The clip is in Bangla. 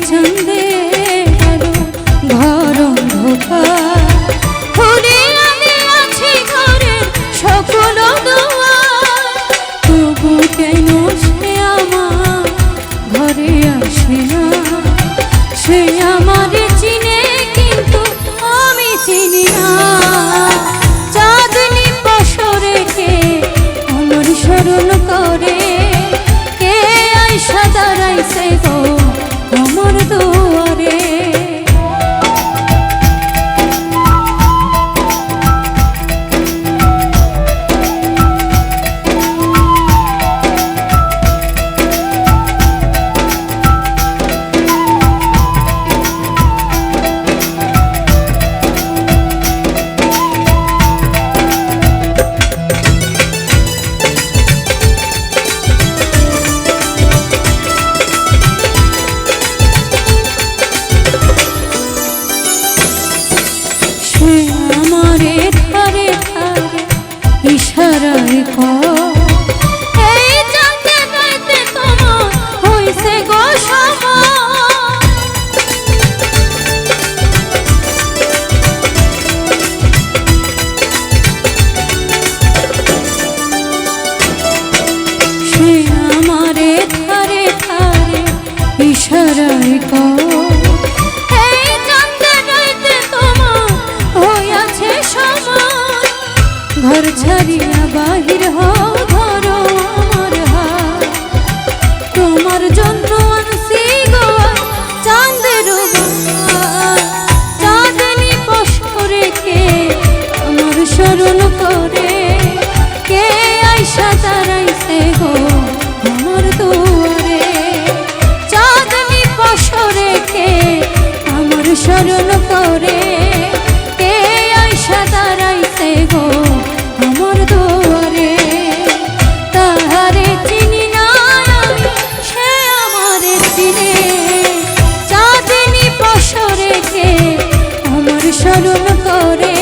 চন্দে আলো ঘর অন্ধকার, ঘুরে আমি আছি ঘরের সকল দুয়ার, তবু কেন সে আমার ঘরে আসে না? সে আমারে চিনে কিন্তু আমি চিনি না। চাঁদনি বছরেকে আমার স্মরণ করে, কে আইসা দাঁড়াইছে গো আমার দুয়ারে। আমারে ধারে ধারে ইশারায় কর, এই জানতে গাইতে তোমার হইছে গো সময়। সে আমারে ধারে ধারে ইশারায় কর, ঘর ছাড়িয়া বাহির হও ধরো আমার হাত, তোমার জন্য আনছি গো চাঁদের বাহার। চাঁদনি বছরেকে আমার স্মরণ করে, কে আইসা দাঁড়াইছে গো আমার দুয়ারে। চাঁদনি বছরেকে আমার স্মরণ করে, কে আইসা দাঁড়াইছে গো আমার দুয়ারে। তাহারে চিনি না আমি, সে আমারে চিনে, চাঁদনি বছরেকে আমার স্মরণ করে,